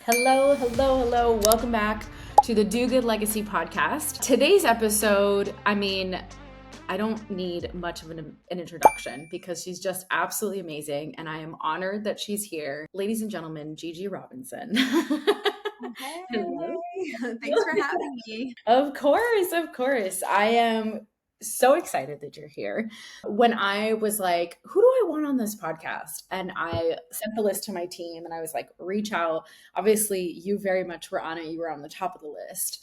Hello, hello, hello. Welcome back to the Do Good Legacy podcast. Today's episode, I don't need much of an introduction because she's just absolutely amazing. And I am honored that she's here. Ladies and gentlemen, Gigi Robinson. Hello. Hey, thanks for having me. Of course, of course. I am so excited that you're here. When I was like, who do I want on this podcast? And I sent the list to my team and I was like, reach out. Obviously, you very much were on it. You were on the top of the list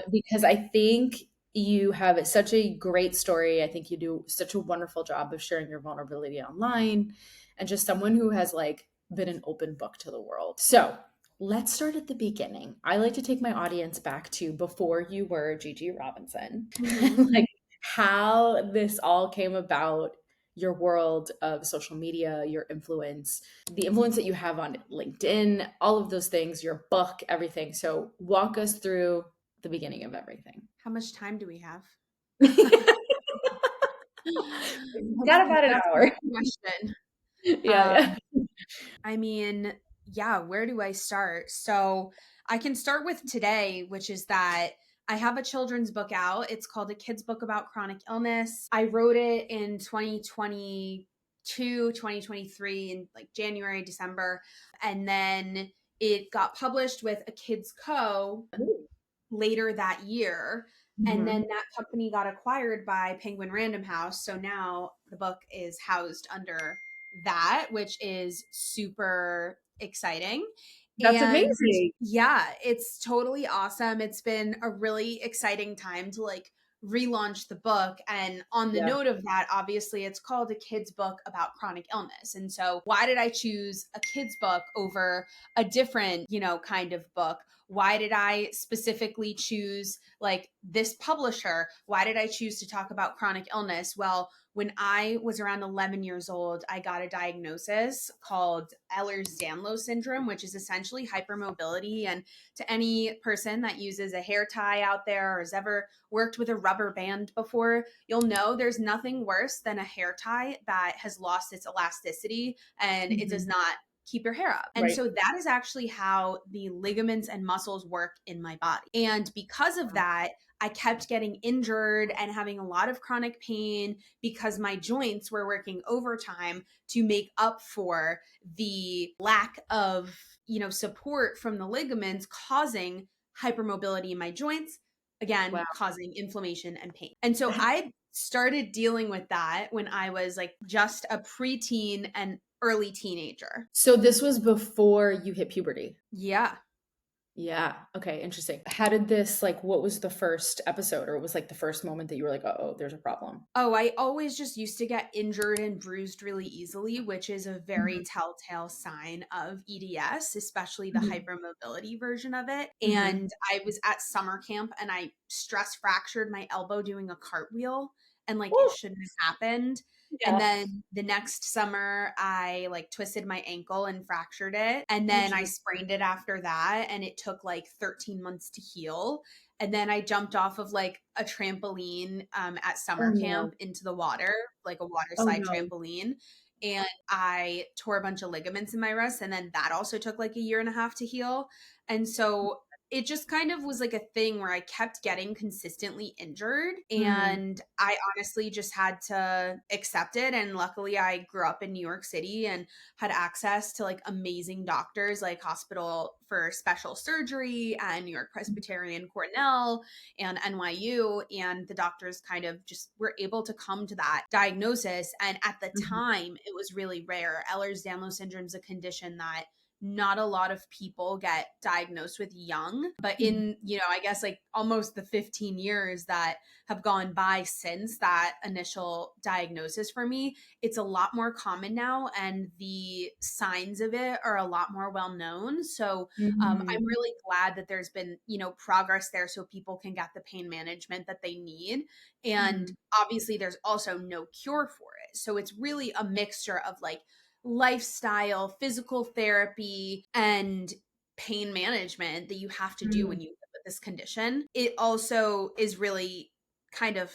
because I think you have such a great story. I think you do such a wonderful job of sharing your vulnerability online and just someone who has like been an open book to the world. So, let's start at the beginning. I like to take my audience back to before you were Gigi Robinson, hmm like how this all came about, your world of social media, your influence, the influence that you have on LinkedIn, all of those things, your book, everything. So walk us through the beginning of everything. How much time do we have? Got about an That's a hour. good question. Yeah, Um, I mean, yeah, where do I start? So I can start with today, which is that I have a children's book out. It's called A Kid's Book About Chronic Illness. I wrote it in 2022, 2023, in like January, December. And then it got published with a Kids Co. yeah. later that year. And Mhm. then that company got acquired by Penguin Random House. So now the book is housed under that, which is super exciting. That's And amazing. yeah, it's totally awesome. It's been a really exciting time to like relaunch the book. And on the Yeah. note of that, obviously, it's called A Kid's Book About Chronic Illness. And so, why did I choose a kid's book over a different, kind of book? Why did I specifically choose like this publisher? Why did I choose to talk about chronic illness? Well, when I was around 11 years old, I got a diagnosis called Ehlers-Danlos syndrome, which is essentially hypermobility. And to any person that uses a hair tie out there or has ever worked with a rubber band before, you'll know there's nothing worse than a hair tie that has lost its elasticity and it does Mhm. not keep your hair up. And Right. so that is actually how the ligaments and muscles work in my body. And because of that, I kept getting injured and having a lot of chronic pain because my joints were working overtime to make up for the lack of, support from the ligaments causing hypermobility in my joints, again, Wow. causing inflammation and pain. And so I started dealing with that when I was like just a preteen and early teenager. So this was before you hit puberty. Yeah. Yeah. Okay. Interesting. How did this, like, what was the first episode, or what was like the first moment that you were like, oh, there's a problem? Oh, I always just used to get injured and bruised really easily, which is a very Mhm. telltale sign of EDS, especially the Mhm. hypermobility version of it. Mhm. And I was at summer camp and I stress fractured my elbow doing a cartwheel and like it Woo! shouldn't have happened. And Yeah. then the next summer, I like twisted my ankle and fractured it. And Oh, then I geez. sprained it after that. And it took like 13 months to heal. And then I jumped off of like a trampoline at Oh, summer no. camp into the water, like a water Oh, slide no. trampoline. And I tore a bunch of ligaments in my wrist. And then that also took like a year and a half to heal. And so it just kind of was like a thing where I kept getting consistently injured. Mm. And I honestly just had to accept it. And luckily, I grew up in New York City and had access to like amazing doctors, like Hospital for Special Surgery and New York Presbyterian Cornell and NYU. And the doctors kind of just were able to come to that diagnosis. And at the Mhm. time, it was really rare. Ehlers-Danlos syndrome is a condition that not a lot of people get diagnosed with young, but Mhm. in, I guess like almost the 15 years that have gone by since that initial diagnosis for me, it's a lot more common now and the signs of it are a lot more well known. So Mhm. I'm really glad that there's been, progress there so people can get the pain management that they need. And Mhm. obviously, there's also no cure for it. So it's really a mixture of like lifestyle, physical therapy, and pain management that you have to do when Mhm. you live with this condition. It also is really kind of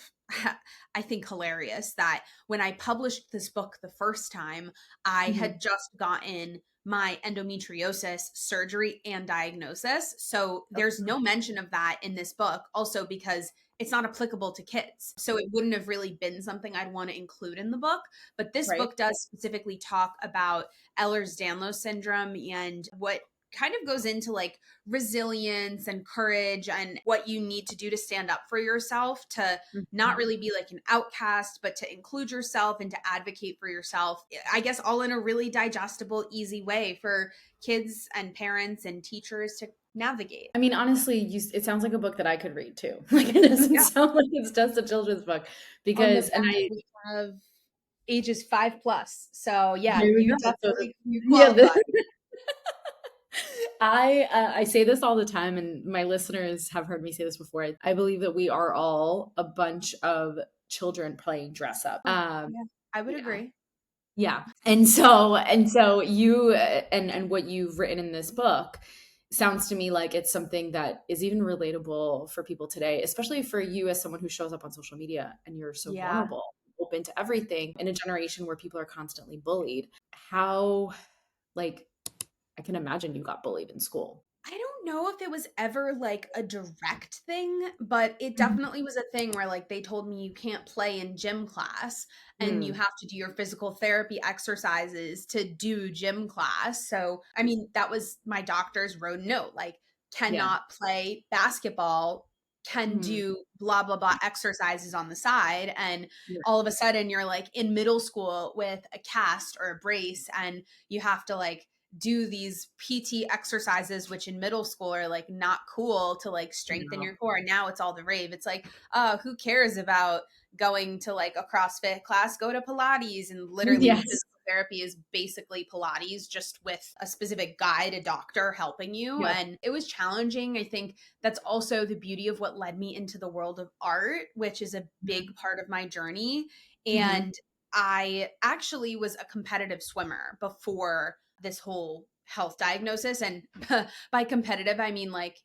I think hilarious that when I published this book the first time, I Mhm. had just gotten my endometriosis surgery and diagnosis. So there's no mention of that in this book, also because it's not applicable to kids. So it wouldn't have really been something I'd want to include in the book. But this Right. book does specifically talk about Ehlers-Danlos syndrome and what kind of goes into like resilience and courage and what you need to do to stand up for yourself, to not Mhm. really be like an outcast, but to include yourself and to advocate for yourself. I guess all in a really digestible, easy way for kids and parents and teachers to navigate. I mean, honestly, it sounds like a book that I could read too. Like it doesn't Yeah. sound like it's just a children's book On the because, and back, we have ages 5 plus. So yeah, there we you go. So definitely you yeah, qualify. I say this all the time, and my listeners have heard me say this before. I believe that we are all a bunch of children playing dress up. Oh, yeah, I would Yeah. agree. Yeah. And so you and what you've written in this book sounds to me like it's something that is even relatable for people today, especially for you as someone who shows up on social media and you're so Yeah. vulnerable, open to everything in a generation where people are constantly bullied. How, like, I can imagine you got bullied in school. I don't know if it was ever like a direct thing, but it Mhm. definitely was a thing where like they told me you can't play in gym class and you Mm, have to do your physical therapy exercises to do gym class. So, I mean, that was my doctor's road note, like yeah. cannot play basketball, can Mhm. do blah blah blah exercises on the side, and Yeah. all of a sudden you're like in middle school with a cast or a brace and you have to like do these PT exercises, which in middle school are like not cool to like strengthen No. your core. Now it's all the rave. It's like, who cares about going to like a CrossFit class? Go to Pilates. And literally, Yes. physical therapy is basically Pilates, just with a specific guide, a doctor helping you. Yep. And it was challenging. I think that's also the beauty of what led me into the world of art, which is a big part of my journey. Mhm. And I actually was a competitive swimmer before this whole health diagnosis. And by competitive, I mean like,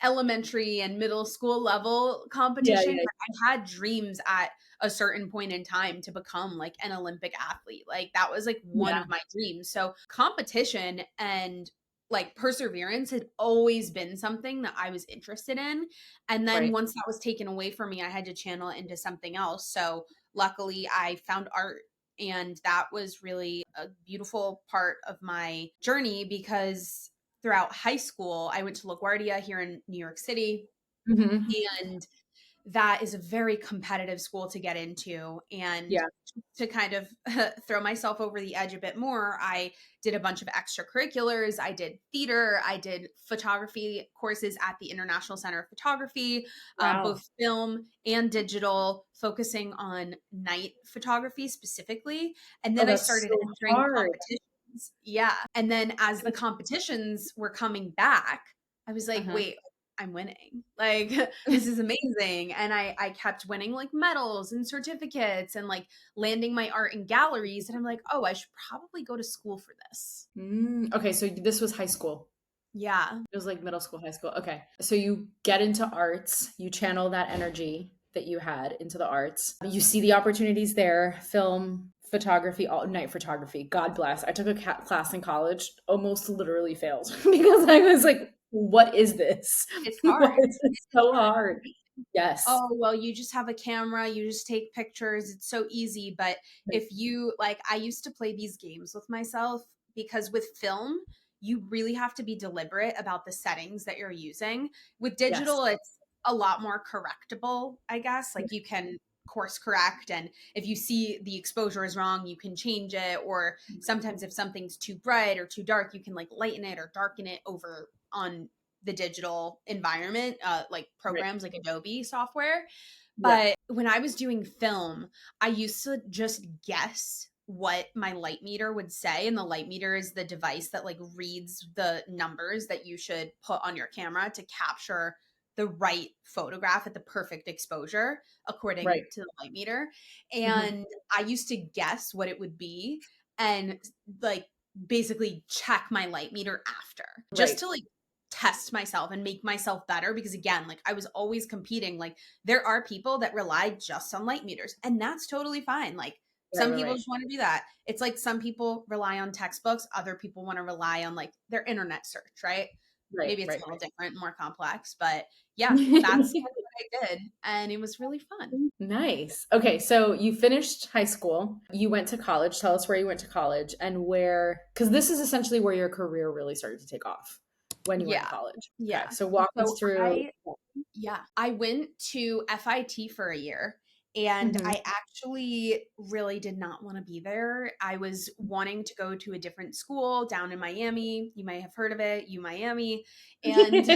elementary and middle school level Yeah, competition. yeah. But I had dreams at a certain point in time to become like an Olympic athlete. Like that was like one Yeah. of my dreams. So competition and like perseverance had always been something that I was interested in. And then Right. once that was taken away from me, I had to channel it into something else. So luckily, I found art, and that was really a beautiful part of my journey because throughout high school, I went to LaGuardia here in New York City. Mhm. And that is a very competitive school to get into. And Yeah. to kind of throw myself over the edge a bit more, I did a bunch of extracurriculars. I did theater. I did photography courses at the International Center of Photography, Wow. both film and digital, focusing on night photography specifically. And Oh, then I that's started so entering hard. competitions. Yeah. And then as the competitions were coming back, I was like, Uh-huh. wait, I'm winning. Like this is amazing. And I kept winning like medals and certificates and like landing my art in galleries. And I'm like, oh, I should probably go to school for this. Okay, so this was high school. Yeah. It was like middle school, high school. Okay. So you get into arts, you channel that energy that you had into the arts. You see the opportunities there, film, photography, all night photography. God bless. I took a class in college, almost literally failed because I was like, what is this? It's Why hard. is this so hard? Yes. Oh, well, you just have a camera, you just take pictures. It's so easy. But if you like, I used to play these games with myself because with film, you really have to be deliberate about the settings that you're using. With Yes. digital, it's a lot more correctable, I guess. Like you can course correct. And if you see the exposure is wrong, you can change it. Or sometimes if something's too bright or too dark, you can like lighten it or darken it over on the digital environment, like Right. programs like Adobe software. Yeah. But when I was doing film, I used to just guess what my light meter would say. And the light meter is the device that like reads the numbers that you should put on your camera to capture the right photograph at the perfect exposure according Right. to the light meter. Mhm. And I used to guess what it would be and like basically check my light meter after just Right. to like test myself and make myself better, because again, like I was always competing. Like there are people that rely just on light meters, and that's totally fine. Like Right, some right, people right. just want to do that. It's like some people rely on textbooks, other people want to rely on like their internet search, right? Right, Maybe it's right, a little right. different, more complex, but yeah, that's kind of what I did. And it was really fun. Nice. Okay, so you finished high school. You went to college. Tell us where you went to college and where, because this is essentially where your career really started to take off when you were in Yeah. college. Okay, Yeah. so walk us So through. I went to FIT for a year, and Mhm. I actually really did not want to be there. I was wanting to go to a different school down in Miami. You may have heard of it, U Miami. And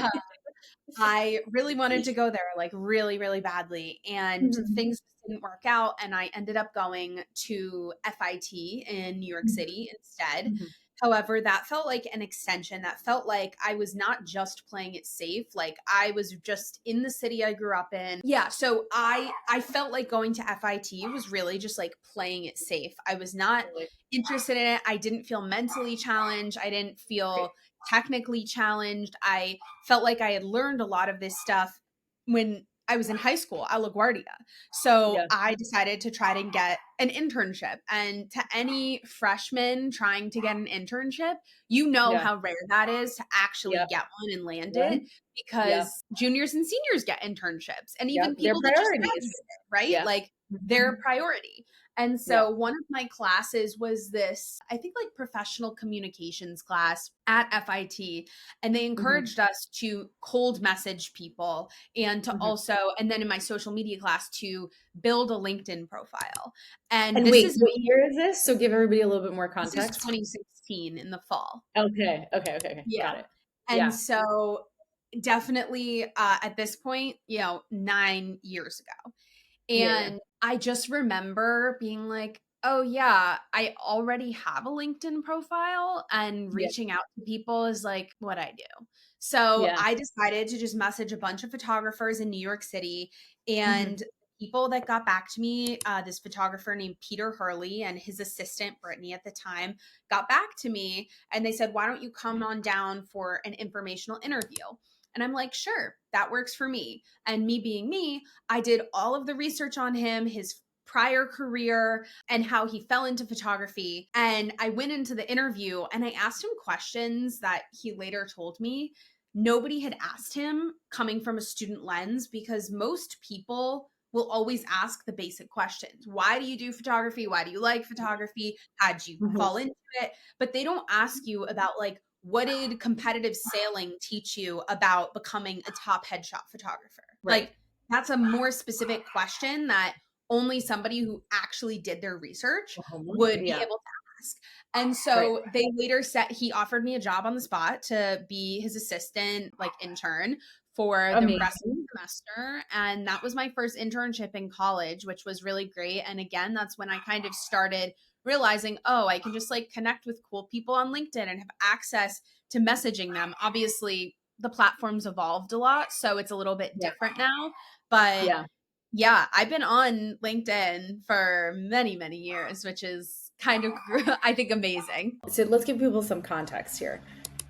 I really wanted to go there, like really, really badly. And Mhm. things just didn't work out. And I ended up going to FIT in New York Mhm. City instead. Mhm. However, that felt like an extension. That felt like I was not just playing it safe. Like I was just in the city I grew up in. Yeah, so I felt like going to FIT was really just like playing it safe. I was not Totally. interested in it. I didn't feel mentally challenged. I didn't Right. feel technically challenged. I felt like I had learned a lot of this stuff when I was in high school at LaGuardia. So Yeah. I decided to try to get an internship. And to any freshman trying to get an internship, you know Yeah. how rare that is to actually Yeah. get one and land Yeah. it, Yeah. because juniors and seniors get internships, and Yeah. even Their people that just priorities. graduated, right? Yeah. Like their Mhm. priority. And Yeah. so one of my classes was this, I think like professional communications class at FIT. And they Mhm. encouraged us to cold message people, and to Mhm. also, and then in my social media class, to build a LinkedIn profile. And And wait, what year is this? So give everybody a little bit more this is context. 2016 in the fall. Okay. Okay. Okay. Okay. Yeah. Got it. And Yeah. so definitely at this point, 9 years ago. Yeah. Yeah. And I just remember being like, oh, yeah, I already have a LinkedIn profile, and Yeah. reaching out to people is like what I do. So Yeah. I decided to just message a bunch of photographers in New York City. Mhm. And people that got back to me, this photographer named Peter Hurley and his assistant, Brittany, at the time, got back to me, and they said, why don't you come on down for an informational interview? And I'm like, sure, that works for me. And me being me, I did all of the research on him, his prior career, and how he fell into photography. And I went into the interview and I asked him questions that he later told me nobody had asked him coming from a student lens, because most people will always ask the basic questions. Why do you do photography? Why do you like photography? How'd you Mhm. fall into it? But they don't ask you about like, what did competitive sailing teach you about becoming a top headshot photographer? Right. Like, that's a more specific question that only somebody who actually did their research Oklahoma? would be Yeah. able to ask. And Right. so they later said he offered me a job on the spot to be his assistant, like intern, for the rest of Amazing. the semester. And that was my first internship in college, which was really great. And again, that's when I kind of started realizing, oh, I can just like connect with cool people on LinkedIn and have access to messaging them. Obviously, the platform's evolved a lot, so it's a little bit Yeah. different now. But Yeah. yeah, I've been on LinkedIn for many, many years, which is kind of, I think, amazing. So let's give people some context here.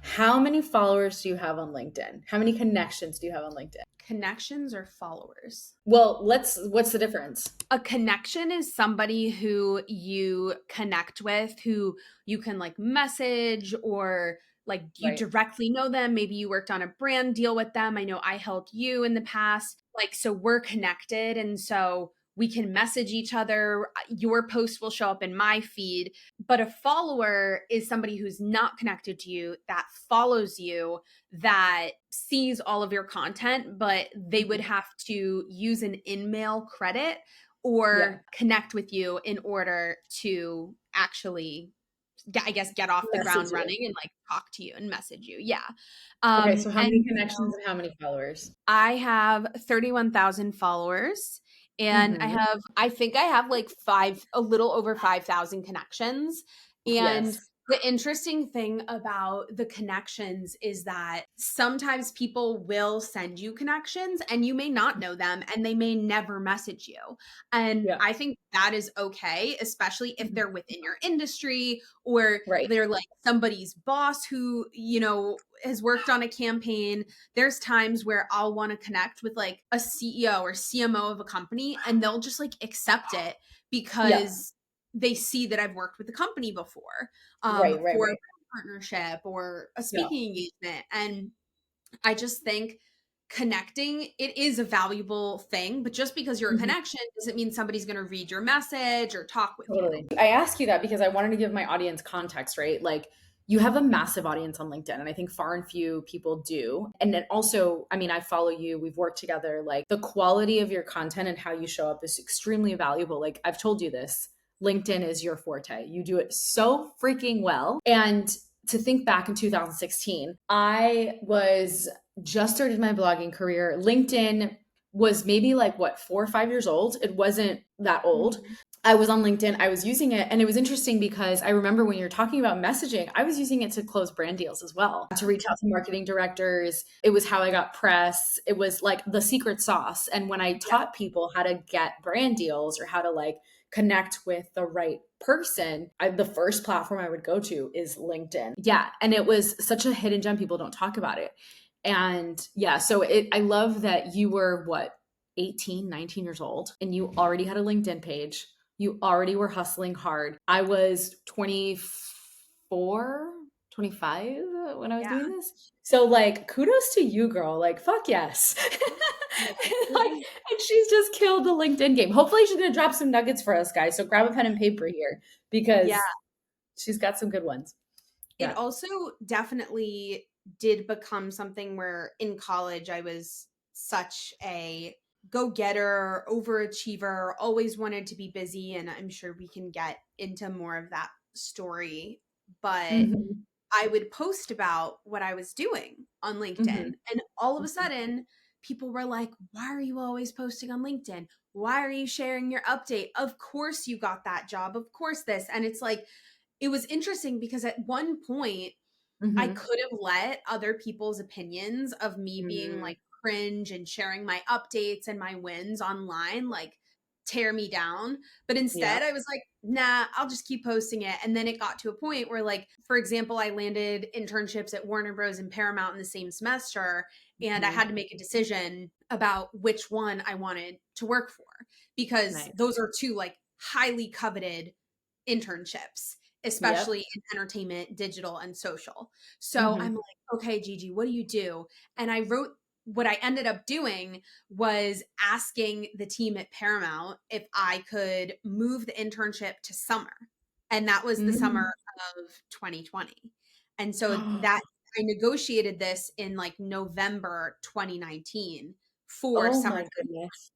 How many followers do you have on LinkedIn? How many connections do you have on LinkedIn? Connections or followers? Well, what's the difference? A connection is somebody who you connect with, who you can like message, or like you Right. directly know them. Maybe you worked on a brand deal with them. I know I helped you in the past. Like, so we're connected. And so we can message each other. Your post will show up in my feed. But a follower is somebody who's not connected to you, that follows you, that sees all of your content, but they would Mhm. have to use an in-mail credit Yeah. or connect with you in order to actually, I guess, get off the Message ground you. running and like talk to you and message you. Yeah. Okay, so how many And connections and how many followers? I have 31,000 followers, and I Mhm. have, I think I have like a little over 5,000 connections. And Yes. The interesting thing about the connections is that sometimes people will send you connections and you may not know them and they may never message you. And Yeah. I think that is okay, especially if Mhm. they're within your industry or Right. they're like somebody's boss who, has worked on a campaign. There's times where I'll want to connect with like a CEO or CMO of a company and they'll just like accept it Yeah. because they see that I've worked with the company before Right, right, for a right. partnership or a Yeah. speaking engagement. And I just think connecting, it is a valuable thing, but just because you're a Mhm. connection doesn't mean somebody's going to read your message or talk with you. Totally. I ask you that because I wanted to give my audience context, right? Like you have a massive audience on LinkedIn, and I think far and few people do. And then also, I mean, I follow you, we've worked together. Like the quality of your content and how you show up is extremely valuable. Like I've told you this, LinkedIn is your forte. You do it so freaking well. And to think back in 2016, I was just started my blogging career. LinkedIn was maybe like what, 4 or 5 years old. It wasn't that old. Mhm. I was on LinkedIn, I was using it, and it was interesting because I remember when you're talking about messaging, I was using it to close brand deals as well, to reach out to marketing directors. It was how I got press. It was like the secret sauce. And when I Yeah. taught people how to get brand deals or how to like connect with the right person, the first platform I would go to is LinkedIn. Yeah. And it was such a hidden gem. People don't talk about it. And yeah, so I love that you were what, 18, 19 years old, and you already had a LinkedIn page. You already were hustling hard. I was 24, 25 when I was Yeah. doing this. So like kudos to you, girl. Like fuck yes. Well, thank and, like, you. and she's just killed the LinkedIn game. Hopefully she's gonna drop some nuggets for us guys. So grab a pen and paper here Yeah. because she's got some good ones. It Yeah. also definitely did become something where in college I was such a go-getter, overachiever, always wanted to be busy, and I'm sure we can get into more of that story. But Hmm. I would post about what I was doing on Hmm. LinkedIn, and all of a sudden people were like, "Why are you always posting on LinkedIn? Why are you sharing your update? Of course you got that job. Of course this." And it's like it was interesting because at one point I Hmm. could have let other people's opinions of me being Hmm. like cringe and sharing my updates and my wins online like tear me down. But Yeah. instead, I was like, nah, I'll just keep posting it. And then it got to a point where, like, for example, I landed internships at Warner Bros. And Paramount in the same semester. And I Hmm. had to make a decision about which one I wanted to work for because Nice. those are two like highly coveted internships, Yep. especially in entertainment, digital, and social. So I'm Hmm. like, okay, Gigi, what do you do? And I wrote what I ended up doing was asking the team at Paramount if I could move the internship to summer. And that was the summer Hmm. of 2020. And so that I negotiated this in like November 2019 for Oh my summertime. goodness.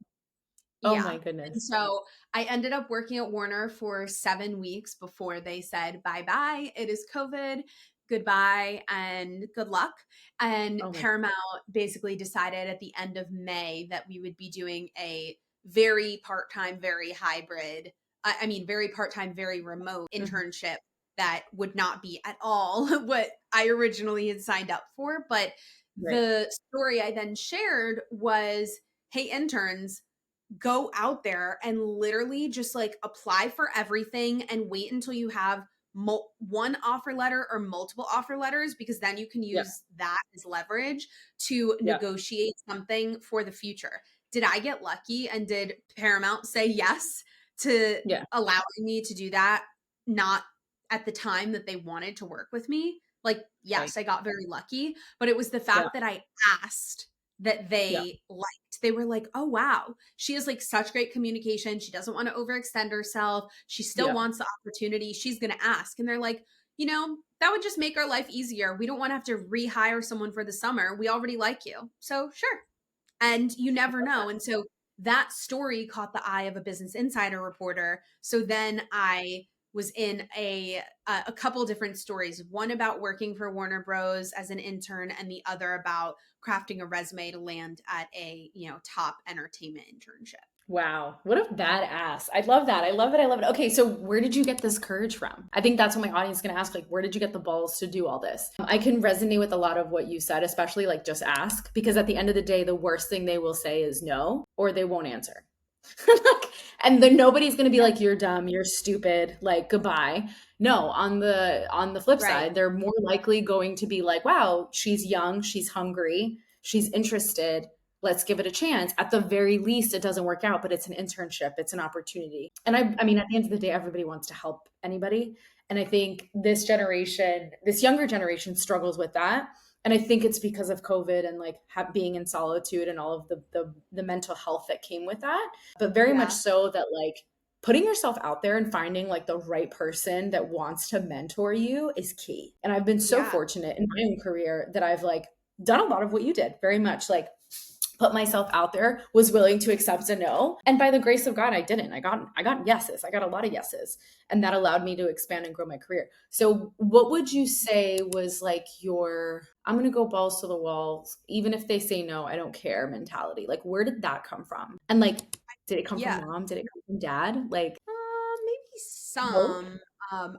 Oh Yeah. my And goodness. so I ended up working at Warner for 7 weeks before they said, bye bye, it is COVID, goodbye, and good luck. And Oh my. Paramount basically decided at the end of May that we would be doing a very part time, very hybrid, I mean, very part time, very remote Mhm. internship that would not be at all what I originally had signed up for. But Right. the story I then shared was, hey, interns, go out there and literally just like apply for everything and wait until you have one offer letter or multiple offer letters because then you can Yeah. use that as leverage to Yeah. negotiate something for the future. Did I get lucky and did Paramount say yes to Yeah. allowing me to do that? Not at the time that they wanted to work with me. Like, Right. yes, I got very lucky, but it was the Yeah. fact that I asked that Yeah. they liked. They were like, "Oh wow, she has like such great communication. She doesn't want to overextend herself. She still Yeah. wants the opportunity. She's going to ask." And they're like, that would just make our life easier. We don't want to have to rehire someone for the summer. We already like you. So, sure. And you never know. And so that story caught the eye of a Business Insider reporter. So then I was in a couple different stories, one about working for Warner Bros as an intern and the other about crafting a resume to land at a top entertainment internship. Wow. What a badass. I love that. I love it. I love it. Okay, so where did you get this courage from? I think that's what my audience is going to ask. Like, where did you get the balls to do all this? I can resonate with a lot of what you said, especially like just ask, because at the end of the day, the worst thing they will say is no, or they won't answer. Like, and then nobody's going to be like, you're dumb, you're stupid, like goodbye. No, on the flip Right. side, they're more likely going to be like, wow, she's young, she's hungry, she's interested, let's give it a chance. At the very least, it doesn't work out, but it's an internship, it's an opportunity. And I mean, at the end of the day, everybody wants to help anybody. And I think this generation, this younger generation struggles with that. And I think it's because of COVID and like being in solitude and all of the mental health that came with that. But very much Yeah. so that like putting yourself out there and finding like the right person that wants to mentor you is key. And I've been so Yeah. fortunate in my own career that I've like done a lot of what you did, very much like put myself out there, was willing to accept a no. And by the grace of God, I didn't. I got yeses. I got a lot of yeses. And that allowed me to expand and grow my career. So what would you say was like your I'm gonna go balls to the walls, even if they say no, I don't care mentality? Like where did that come from? And like, did it come from Yeah. mom? Did it come from dad? Like Maybe both? some.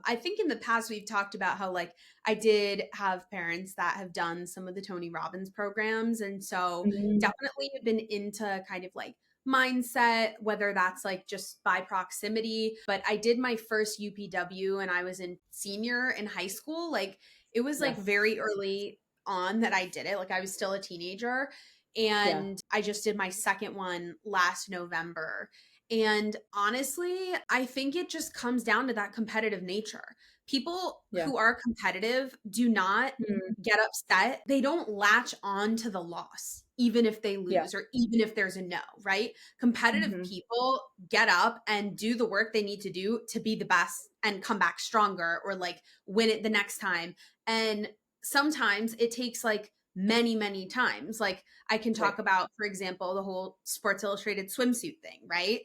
I think in the past we've talked about how like I did have parents that have done some of the Tony Robbins programs, and so Mhm. definitely have been into kind of like mindset, whether that's like just by proximity. But I did my first UPW and I was in senior in high school. Like it was like Yeah. very early on that I did it. Like I was still a teenager. Yeah. And I just did my second one last November. And honestly, I think it just comes down to that competitive nature. People Yeah. who are competitive do not Mm. get upset. They don't latch on to the loss, even if they Yeah. lose or even if there's a no, right? Competitive Hmm. people get up and do the work they need to do to be the best and come back stronger or like win it the next time. And sometimes it takes like many, many times. Like I can Right. talk about, for example, the whole Sports Illustrated swimsuit thing, right?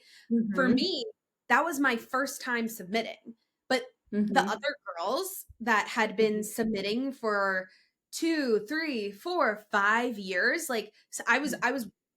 For Hmm. me, that was my first time submitting. But the Hmm. other girls that had been Hmm. submitting for 2, 3, 4, 5 years, like so I was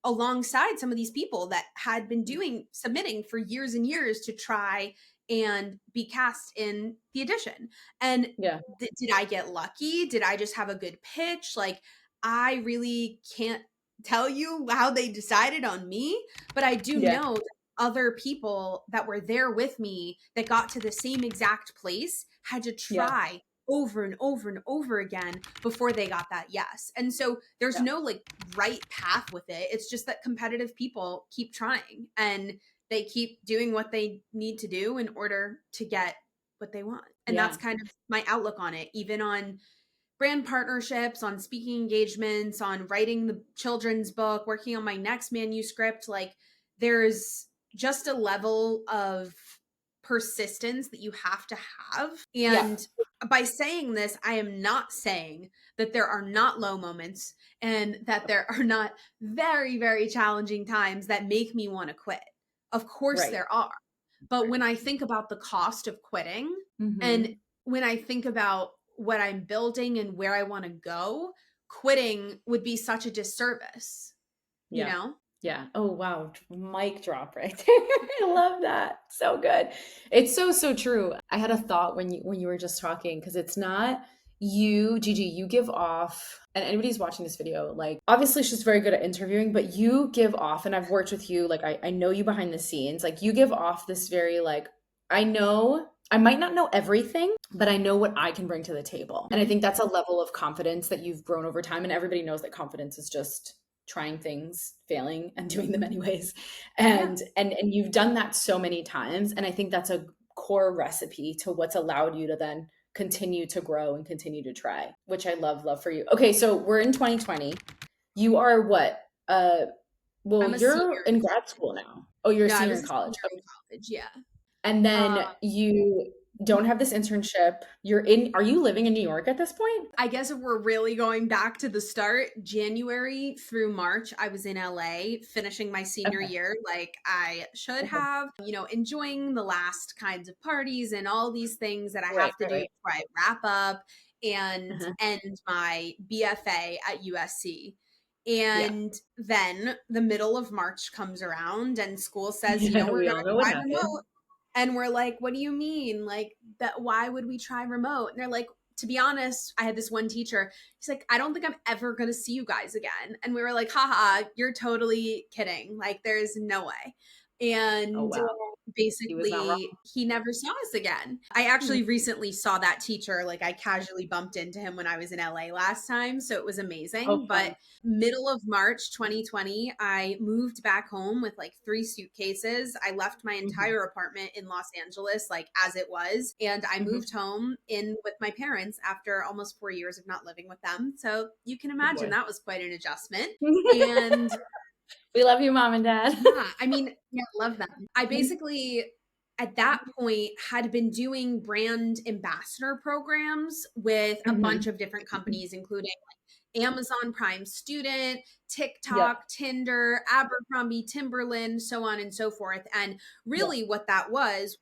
alongside some of these people that had been doing submitting for years and years to try and be cast in the edition. And Yeah. did I get lucky? Did I just have a good pitch? Like I really can't tell you how they decided on me, but I do Yeah. know other people that were there with me that got to the same exact place had to Yeah. try over and over and over again before they got that yes. And so there's Yeah. no like right path with it. It's just that competitive people keep trying and they keep doing what they need to do in order to get what they want. And that's Yeah. kind of my outlook on it, even on brand partnerships, on speaking engagements, on writing the children's book, working on my next manuscript. Like there's just a level of persistence that you have to have. Yeah. And by saying this, I am not saying that there are not low moments and that there are not very, very challenging times that make me want to quit. Of course, Right. there are. But when I think about the cost of quitting and Hmm. when I think about what I'm building and where I want to go, quitting would be such a disservice, you Yeah. know? Yeah. Oh, wow. Mic drop right there. I love that. So good. It's so, so true. I had a thought when you were just talking, because it's not you, Gigi, you give off, and anybody's watching this video, like obviously she's very good at interviewing, but you give off, and I've worked with you, like I know you behind the scenes, like you give off this very like, I know I might not know everything, but I know what I can bring to the table. And I Mhm. think that's a level of confidence that you've grown over time. And everybody knows that confidence is just trying things, failing, and doing them anyways. Yeah. And you've done that so many times. And I think that's a core recipe to what's allowed you to then continue to grow and continue to try, which I love for you. Okay, so we're in 2020. You are what? Well, I'm a you're senior. in grad school now. Oh, you're a No, I senior was in a college. senior in Okay. college. Yeah. And Um, then you don't have this internship. Are you living in New York at this point? I guess if we're really going back to the start, January through March, I was in LA finishing my senior Okay. year like I should Okay. have, enjoying the last kinds of parties and all these things that I Right, have to right, do right. before I wrap up and Uh-huh. end my BFA at USC. Yeah. And then the middle of March comes around and school says, Yeah, we're we going all to know what try happened. remote. And we're like, what do you mean? Like, that, why would we try remote? And they're like, to be honest, I had this one teacher. He's like, I don't think I'm ever going to see you guys again. And we were like, haha, you're totally kidding. Like, there's no way. Oh, And wow. He was not wrong. basically, he never saw us again. I actually recently saw that teacher. Like, I casually bumped into him when I was in LA last time. So it was Oh, amazing. But fun. middle of March 2020, I moved back home with like 3 suitcases. I left my Mhm. entire apartment in Los Angeles, like as it was. And I Mhm. moved home in with my parents after almost 4 years of not living with them. So you can Oh, imagine boy. that was quite an adjustment. And We love you, mom and dad. yeah, I mean, yeah, love them. I basically, at that point, had been doing brand ambassador programs with a bunch Mhm. of different companies, including like Amazon Prime Student, Yep. TikTok, Tinder, Abercrombie, Timberland, so on and so forth. And Yeah. really, what that was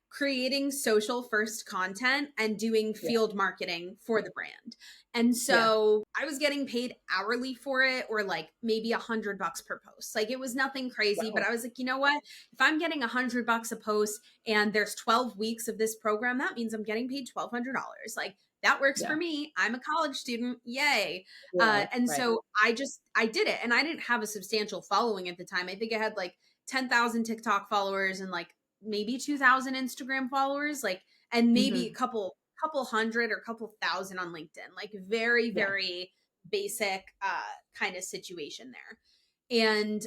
creating social first content and doing Yeah. field marketing for the brand. And Yeah. so I was getting paid hourly for it, or like maybe $100 per post. Like it was nothing crazy, but Wow. I was like, you know what? If I'm getting $100 a post and there's 12 weeks of this program, that means I'm getting paid $1,200. Like that works for Yeah. me. I'm a college student. Yay. Yeah. And Right. so I did it. And I didn't have a substantial following at the time. I think I had like 10,000 TikTok followers and like maybe 2,000 Instagram followers, like, and maybe a Mhm. couple hundred or couple thousand on LinkedIn, like very, Yeah. very basic kind of situation there. And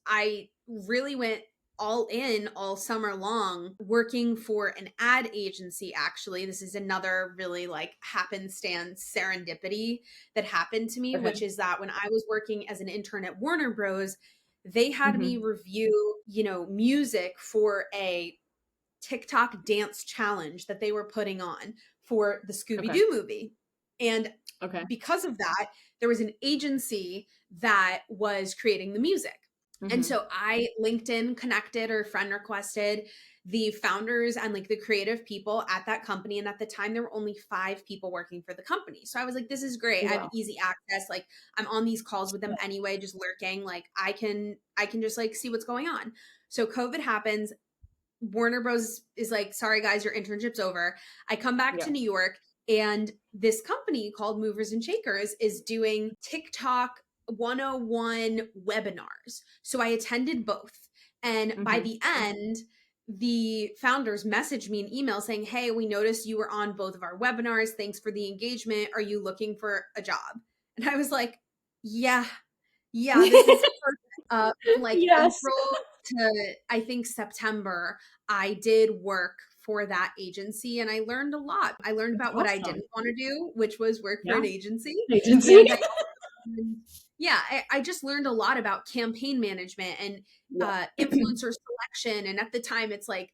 I really went all in all summer long working for an ad agency. Actually, this is another really like happenstance serendipity that happened to me, Okay. which is that when I was working as an intern at Warner Bros, they had me Mhm. review, music for a TikTok dance challenge that they were putting on for the Scooby Okay. Doo movie. And Okay. because of that, there was an agency that was creating the music. And Mhm. so I LinkedIn connected or friend requested the founders and like the creative people at that company. And at the time, there were only 5 people working for the company. So I was like, this is great. Oh, I have wow. easy access. Like I'm on these calls with them Yeah. anyway, just lurking. Like I can just like see what's going on. So COVID happens. Warner Bros. Is like, sorry guys, your internship's over. I come back Yeah. to New York, and this company called Movers and Shakers is doing TikTok 101 webinars. So I attended both. And by Mhm. the end, the founders messaged me an email saying, hey, we noticed you were on both of our webinars. Thanks for the engagement. Are you looking for a job? And I was like, yeah, yeah, this is perfect. From like Yes. April to I think September, I did work for that agency and I learned a lot. I learned That's about what I awesome. didn't want to do, which was work for Yeah. an agency. Agency. And yeah, I just learned a lot about campaign management and Yeah. influencer selection. And at the time, it's like,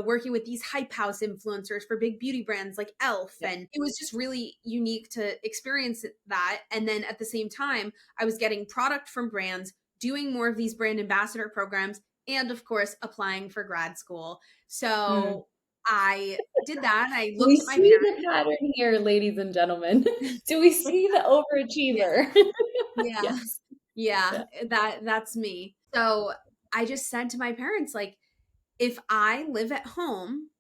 working with these hype house influencers for big beauty brands like Elf. Yeah. And it was just really unique to experience that. And then at the same time, I was getting product from brands, doing more of these brand ambassador programs, and of course, applying for grad school. Mm. So I did that. I We looked at my see the parents. pattern here, ladies and gentlemen. Do we see the Yeah. overachiever? Yeah. Yes. Yeah, Yeah. that's me. So I just said to my parents, like, if I live at home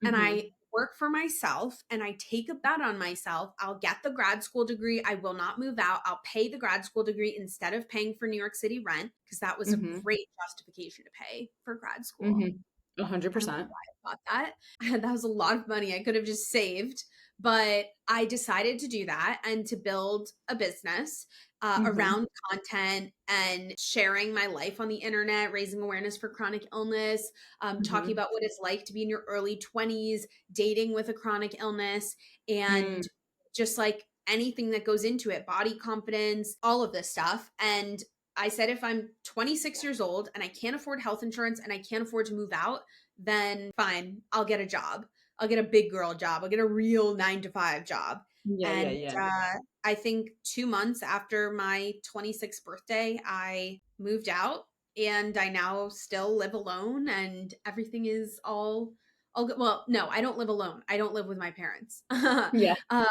and I Mhm. work for myself and I take a bet on myself, I'll get the grad school degree. I will not move out. I'll pay the grad school degree instead of paying for New York City rent because that was a Mhm. great justification to pay for grad school. Mhm. I don't know 100%. why I thought that. That was a lot of money I could have just saved. But I decided to do that and to build a business Mhm. around content and sharing my life on the internet, raising awareness for chronic illness, talking Mhm. about what it's like to be in your early 20s, dating with a chronic illness, Mm. and just like anything that goes into it, body confidence, all of this stuff. And I said, if I'm 26 years old and I can't afford health insurance and I can't afford to move out, then fine, I'll get a job. I'll get a big girl job. I'll get a real 9 to 5 job. Yeah, yeah, And yeah. I think 2 months after my 26th birthday, I moved out and I now still live alone and everything is all well, no, I don't live alone. I don't live with my parents. Yeah. I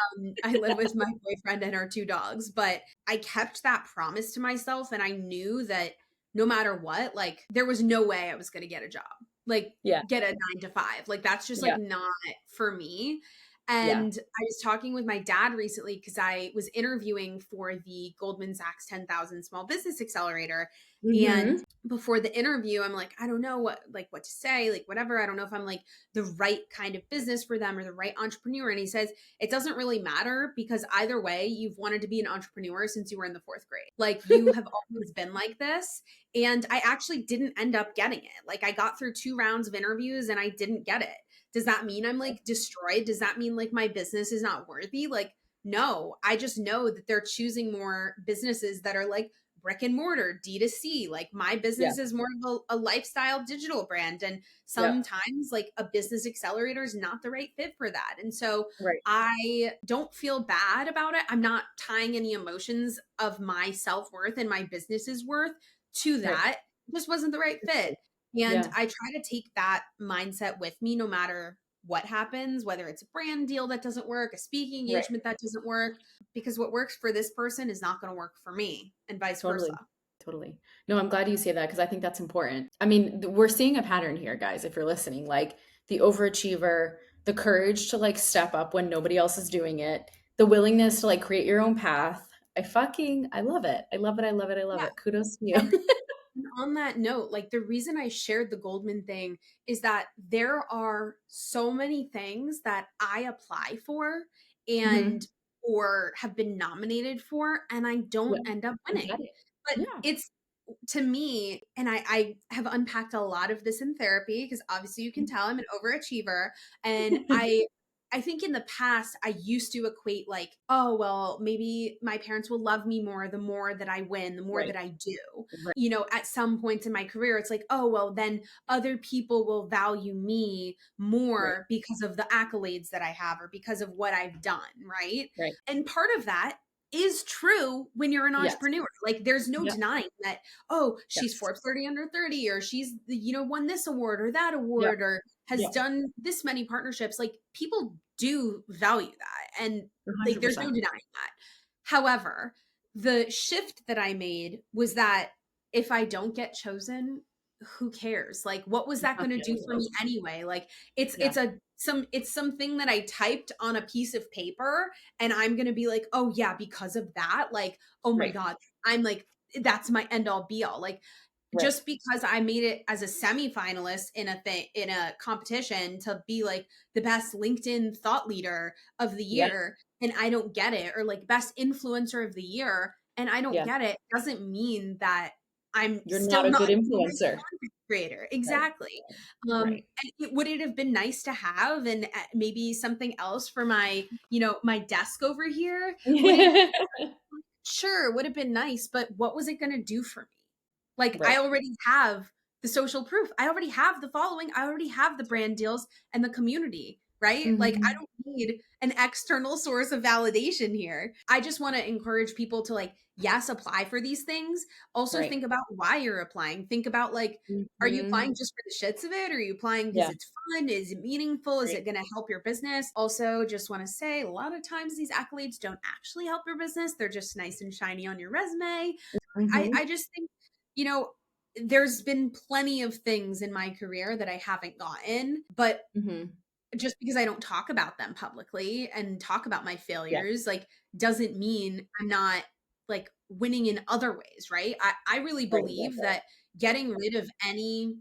live with my boyfriend and our 2 dogs, but I kept that promise to myself, and I knew that no matter what, like, there was no way I was gonna get a job, like, Yeah. get a 9 to 5. Like, that's just, like, Yeah. not for me, Yeah. and I was talking with my dad recently because I was interviewing for the Goldman Sachs 10,000 Small Business Accelerator, and Mhm. before the interview, I'm like, I don't know what to say, like, whatever. I don't know if I'm, like, the right kind of business for them or the right entrepreneur. And he says, it doesn't really matter because either way, you've wanted to be an entrepreneur since you were in the 4th grade. Like, you have always been like this. And I actually didn't end up getting it. Like, I got through 2 rounds of interviews and I didn't get it. Does that mean I'm, like, destroyed? Does that mean, like, my business is not worthy? Like, no, I just know that they're choosing more businesses that are, like, brick and mortar, D2C. Like, my Yeah. business is more of a lifestyle digital brand. And Yeah. sometimes, like, a business accelerator is not the right fit for that. And so Right. I don't feel bad about it. I'm not tying any emotions of my self-worth and my business's worth to Right. that. It just wasn't the right fit. And Yeah. I try to take that mindset with me no matter what happens, whether it's a brand deal that doesn't work, a speaking Right. engagement that doesn't work, because what works for this person is not going to work for me, and vice versa. Totally. Totally. No, I'm glad you say that because I think that's important. I mean, we're seeing a pattern here, guys, if you're listening, like the overachiever, the courage to like step up when nobody else is doing it, the willingness to like create your own path. I love it. I love it. I love it. I love Yeah. it. Kudos to And you. on that note, like, the reason I shared the Goldman thing is that there are so many things that I apply for Hmm. and or have been nominated for, and I don't Yeah. end up I get winning. it. But Yeah. it's, to me, and I have unpacked a lot of this in therapy because obviously you can tell I'm an overachiever. And I think in the past I used to equate, like, oh well, maybe my parents will love me more the more that I win, the more Right. that I do. Right. You know, at some points in my career, it's like, oh well, then other people will value me Right. more because of the accolades that I have or because of what I've done, right? Right. And part of that is true when you're an Yes. entrepreneur. Like, there's no Yep. denying that, oh, she's Yes. Forbes 30 under 30, or she's, won this award or that Yep. award, or has Yep. done this many partnerships. Like, people do value that. And, like, there's no 100%. denying that. However, the shift that I made was that if I don't get chosen, who cares? Like, what was It's that not going to the end do of the for world. me anyway? Like, Yeah. it's something that I typed on a piece of paper, and I'm going to be like, oh yeah, because of that, like, oh my Right. god, I'm like, that's my end all be all. Like, Right. just because I made it as a semifinalist in a competition to be like the best LinkedIn thought leader of the Yeah. year, and I don't get it, or like best influencer of the year and I don't Yeah. get it, doesn't mean that I'm You're not still a not good a good influencer. content creator. Right. Exactly. Right. And would it have been nice to have, and maybe something else for my, my desk over here? Would it? Sure, would have been nice, but what was it gonna do for me? Like, I Right. already have the social proof. I already have the following. I already have the brand deals and the community, right? Like, I Mhm. don't need an external source of validation here. I just want to encourage people to, like, yes, apply for these things. Also Right. think about why you're applying. Think about, like, are you Mhm. applying just for the shits of it? Are you applying because Yeah. it's fun? Is it meaningful? Is Right. it going to help your business? Also, just want to say a lot of times these accolades don't actually help your business. They're just nice and shiny on your resume. I Mhm. just think, you know, there's been plenty of things in my career that I haven't gotten, but Mhm. just because I don't talk about them publicly and talk about my Yeah. failures, like, doesn't mean I'm not, like, winning in other ways, right? I really Right. believe Exactly. that getting rid of any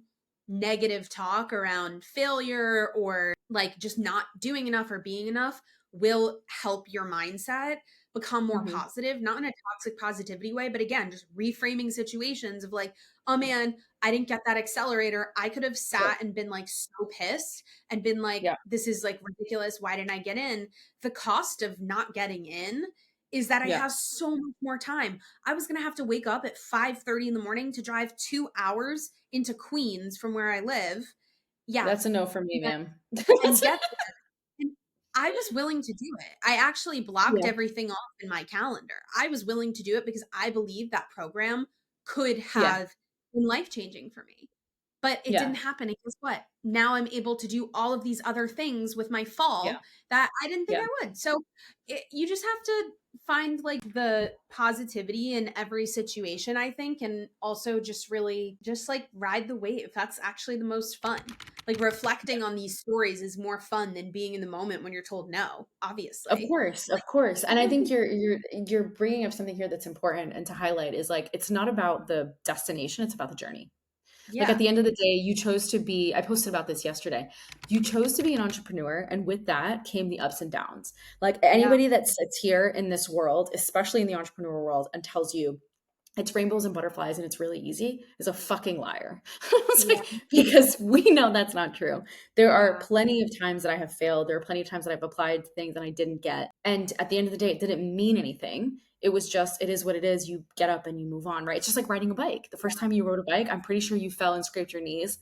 negative talk around failure or, like, just not doing enough or being enough will help your mindset become more Mhm. positive, not in a toxic positivity way, but again, just reframing situations of, like, oh man, I didn't get that accelerator. I could have Right. sat and been, like, so pissed and been like, Yeah. this is, like, ridiculous. Why didn't I get in? The cost of not getting in is that I Yeah. have so much more time. I was going to have to wake up at 5:30 in the morning to drive 2 hours into Queens from where I live. Yeah. That's a no for me, And, ma'am. and get there. And I was willing to do it. I actually blocked Yeah. everything off in my calendar. I was willing to do it because I believe that program could Yeah. have been life changing for me. but it Yeah. didn't happen. And guess what? Now I'm able to do all of these other things with my Yeah. fall that I didn't think Yeah. I would. So you just have to find like the positivity in every situation, I think, and also just really just like ride the wave. That's actually the most fun. Like reflecting on these stories is more fun than being in the moment when you're told no, Of obviously. course, of course. And I think you're bringing up something here that's important and to highlight is like it's not about the destination, it's about the journey. Like at Yeah. the end of the day, you chose to be, I posted about this yesterday. You chose to be an entrepreneur, and with that came the ups and downs. Like Yeah. anybody that sits here in this world, especially in the entrepreneur world, and tells you it's rainbows and butterflies and it's really easy is a fucking liar. It's Yeah. like, because we know that's not true. There are Yeah. plenty of times that I have failed. There are plenty of times that I've applied to things and I didn't get. And at the end of the day, it didn't mean anything. It was just, it is what it is. You get up and you move on, right? It's just like riding a bike. The first time you rode a bike, I'm pretty sure you fell and scraped your knees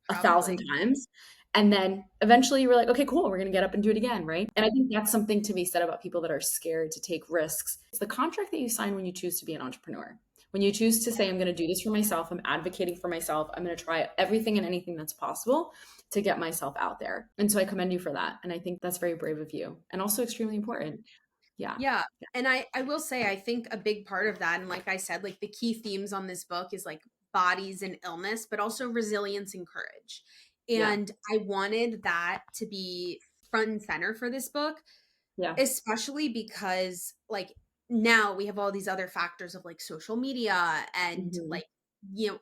1,000 Probably. times. And then eventually you were like, okay, cool, we're going to get up and do it again, right? And I think that's something to be said about people that are scared to take risks. It's the contract that you sign when you choose to be an entrepreneur. When you choose to say, I'm going to do this for myself, I'm advocating for myself, I'm going to try everything and anything that's possible to get myself out there. And so I commend you for that. And I think that's very brave of you and also extremely important. Yeah. Yeah. And I will say, I think a big part of that, and like I said, like the key themes on this book is like bodies and illness, but also resilience and courage. Yeah. And I wanted that to be front and center for this book, Yeah. especially because like now we have all these other factors of like social media and Hmm. like,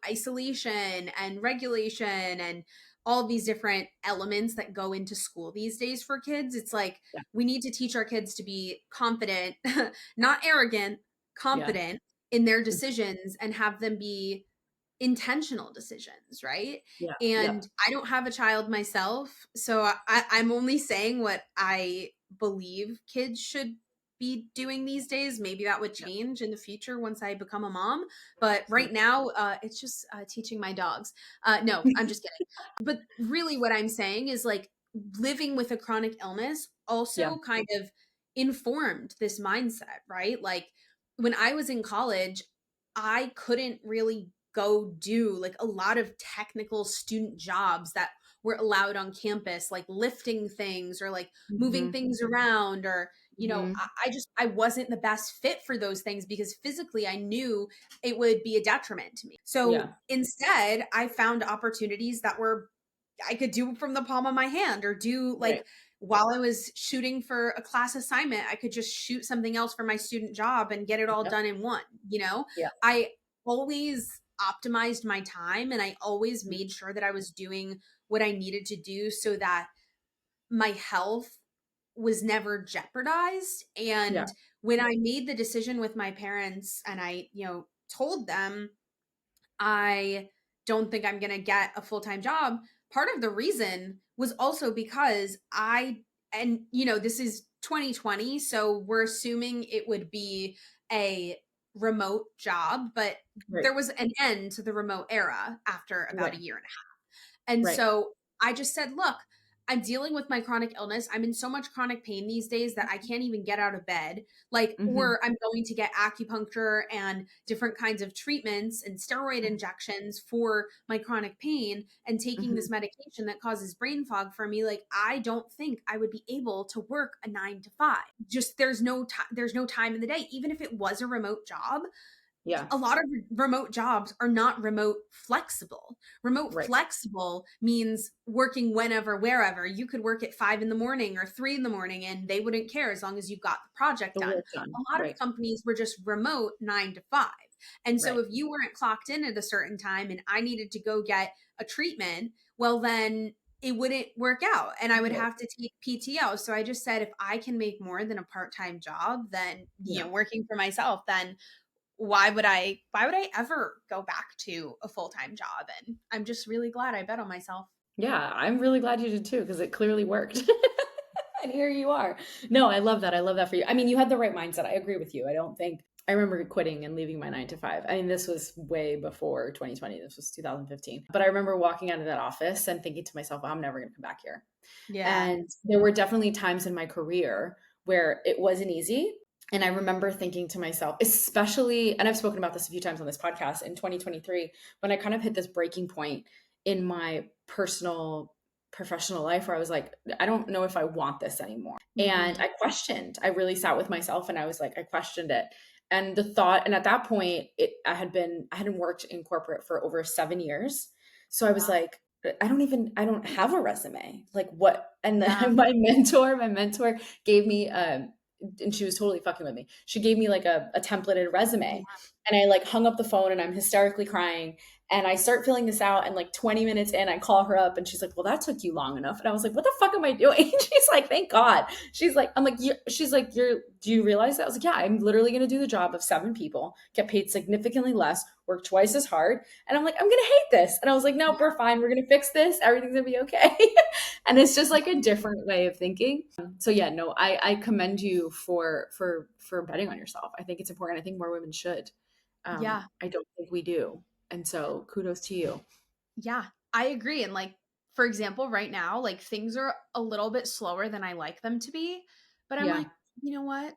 isolation and regulation and all these different elements that go into school these days for kids. It's like Yeah. we need to teach our kids to be confident, not arrogant, Yeah. confident in their decisions and have them be intentional decisions, right? Yeah. And Yep. I don't have a child myself, so I'm only saying what I believe kids should be doing these days. Maybe that would Yep. change in the future once I become a mom, but Yeah. right now, it's just teaching my dogs. No, I'm just kidding. But really, what I'm saying is like living with a chronic illness Yeah. also kind of informed this mindset, right? Like when I was in college, I couldn't really go do like a lot of technical student jobs that were allowed on campus, like lifting things or like moving Hmm. things around, or Hmm. I wasn't the best fit for those things because physically I knew it would be a detriment to me. So Yeah. instead I found opportunities that were I could do from the palm of my hand, or do Right. like while I was shooting for a class assignment, I could just shoot something else for my student job and get it all Yep. done in one. Yeah. I always optimized my time and I always Mhm. made sure that I was doing what I needed to do so that my health was never jeopardized. Yeah. And when I made the decision with my parents and I, told them I don't think I'm going to get a full-time job. Part of the reason was also because this is 2020, so we're assuming it would be a remote job, but Right. there was an end to the remote era after about a Right. year and a half. And Right. so I just said, look, I'm dealing with my chronic illness. I'm in so much chronic pain these days that I can't even get out of bed. Like, Hmm. or I'm going to get acupuncture and different kinds of treatments and steroid injections for my chronic pain and taking Hmm. this medication that causes brain fog for me. Like, I don't think I would be able to work a 9 to 5. Just there's no time in the day. Even if it was a remote job, Yeah. a lot of remote jobs are not remote flexible. Remote Right. flexible means working whenever, wherever. You could work at 5 in the morning or 3 in the morning and they wouldn't care as long as you got the project The done. work done. A lot of Right. companies were just remote 9 to 5. And so Right. if you weren't clocked in at a certain time and I needed to go get a treatment, well, then it wouldn't work out and I would Right. have to take PTO. So I just said, if I can make more than a part-time job, then, Yeah. working for myself, then why would I ever go back to a full-time job? And I'm just really glad I bet on myself. Yeah, I'm really glad you did too, because it clearly worked. And here you are. No, I love that. I love that for you. I mean, you had the right mindset. I agree with you. I don't think I remember quitting and leaving my 9 to 5. I mean, this was way before 2020. This was 2015. But I remember walking out of that office and thinking to myself, I'm never going to come back here. Yeah. And there were definitely times in my career where it wasn't easy. And I remember thinking to myself, especially, and I've spoken about this a few times on this podcast in 2023, when I kind of hit this breaking point in my personal professional life where I was like, I don't know if I want this anymore. And Mhm. I really sat with myself and I was like, I questioned it. And the thought, and at that point, I hadn't worked in corporate for over 7 years. So I was Yeah. like, I don't have a resume. Like what? And Yeah. then my mentor gave me, and she was totally fucking with me. She gave me like a templated resume, Yeah. and I like hung up the phone and I'm hysterically crying. And I start filling this out, and like 20 minutes in, I call her up and she's like, well, that took you long enough. And I was like, what the fuck am I doing? She's like, thank God. She's like, I'm like, she's like, do you realize that? I was like, yeah, I'm literally going to do the job of 7 people, get paid significantly less, work twice as hard. And I'm like, I'm going to hate this. And I was like, nope, we're fine. We're going to fix this. Everything's going to be okay. And it's just like a different way of thinking. So yeah, no, I commend you for betting on yourself. I think it's important. I think more women should. Yeah. I don't think we do. And so kudos to you. Yeah, I agree. And like, for example, right now, like things are a little bit slower than I like them to be. But I'm Yeah. like, you know what?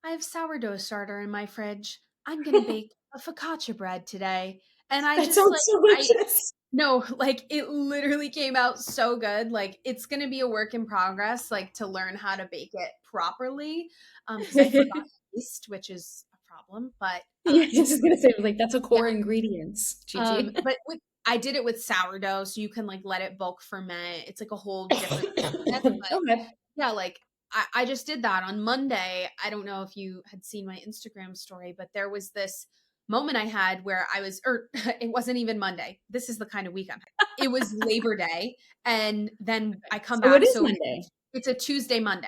I have sourdough starter in my fridge. I'm gonna bake a focaccia bread today. And I That just sounds like I delicious. no, like it literally came out so good. Like it's gonna be a work in progress, like to learn how to bake it properly. Because I forgot yeast, which is a problem. But Yeah, I was it's just gonna say, like, that's a yeah. core ingredients, Gigi. But with I did it with sourdough, so you can, like, let it bulk ferment. It's, like, a whole different process, but Okay. yeah, like, I just did that on Monday. I don't know if you had seen my Instagram story, but there was this moment I had where I was or it wasn't even Monday. This is the kind of week I'm having. It was Labor Day, and then I come So it back is so Monday. it's a Tuesday, Monday.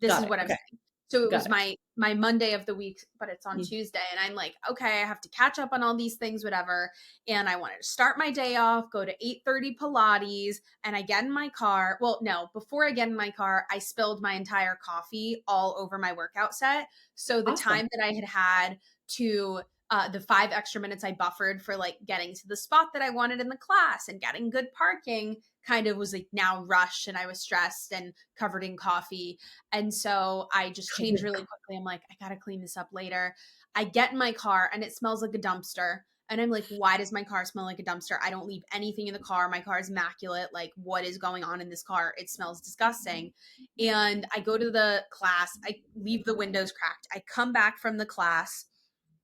This Got is it. what I'm Okay. saying. So it Got was it. my Monday of the week, but it's on Mm. Tuesday, and I'm like, "Okay, I have to catch up on all these things, whatever." And I wanted to start my day off, go to 8:30 Pilates, and I get in my car. Well, no, before I get in my car, I spilled my entire coffee all over my workout set. So the Awesome. time that I had to the 5 extra minutes I buffered for like getting to the spot that I wanted in the class and getting good parking kind of was like now rushed and I was stressed and covered in coffee. And so I just changed really quickly. I'm like, I got to clean this up later. I get in my car and it smells like a dumpster. And I'm like, why does my car smell like a dumpster? I don't leave anything in the car. My car is immaculate. Like, what is going on in this car? It smells disgusting. And I go to the class. I leave the windows cracked. I come back from the class,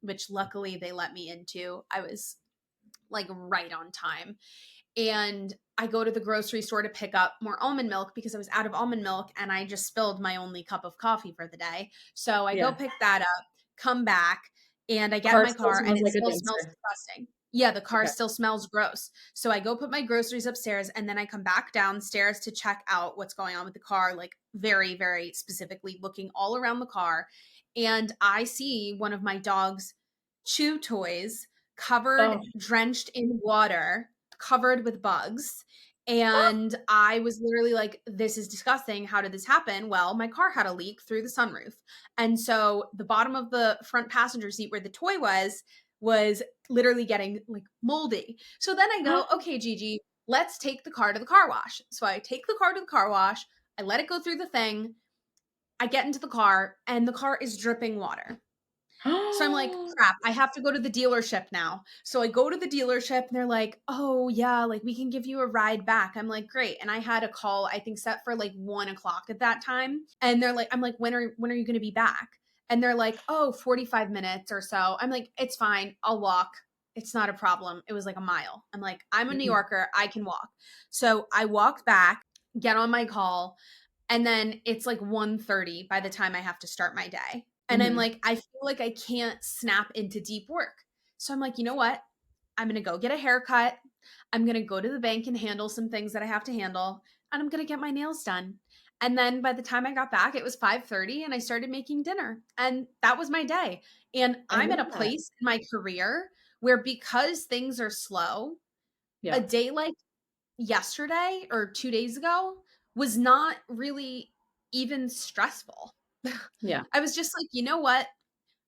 which luckily they let me into. I was like right on time. And I go to the grocery store to pick up more almond milk because I was out of almond milk and I just spilled my only cup of coffee for the day. So I go Yeah. pick that up, come back, and I get in Car my still car and smells it like a still smells dumpster. disgusting. Yeah, the car Okay. still smells gross. So I go put my groceries upstairs and then I come back downstairs to check out what's going on with the car, like very, very specifically looking all around the car. And I see one of my dog's chew toys covered, Oh. drenched in water, covered with bugs. And I was literally like, this is disgusting. How did this happen? Well, my car had a leak through the sunroof. And so the bottom of the front passenger seat where the toy was literally getting like moldy. So then I go, okay, Gigi, let's take the car to the car wash. So I take the car to the car wash. I let it go through the thing. I get into the car and the car is dripping water. So I'm like, crap, I have to go to the dealership now. So I go to the dealership and they're like, oh, yeah, like we can give you a ride back. I'm like, great. And I had a call, I think, set for like 1 o'clock at that time. And they're like, I'm like, when are you going to be back? And they're like, oh, 45 minutes or so. I'm like, it's fine. I'll walk. It's not a problem. It was like a mile. I'm like, I'm a New Mhm. Yorker. I can walk. So I walked back, get on my call, and then it's like 1:30 by the time I have to start my day. And I'm Mhm. like, I feel like I can't snap into deep work. So I'm like, you know what? I'm going to go get a haircut. I'm going to go to the bank and handle some things that I have to handle. And I'm going to get my nails done. And then by the time I got back, it was 5:30 and I started making dinner. And that was my day. And I I'm at love a that. place in my career where because things are slow, a Yeah. day like yesterday or 2 days ago was not really even stressful. Yeah. I was just like, "You know what?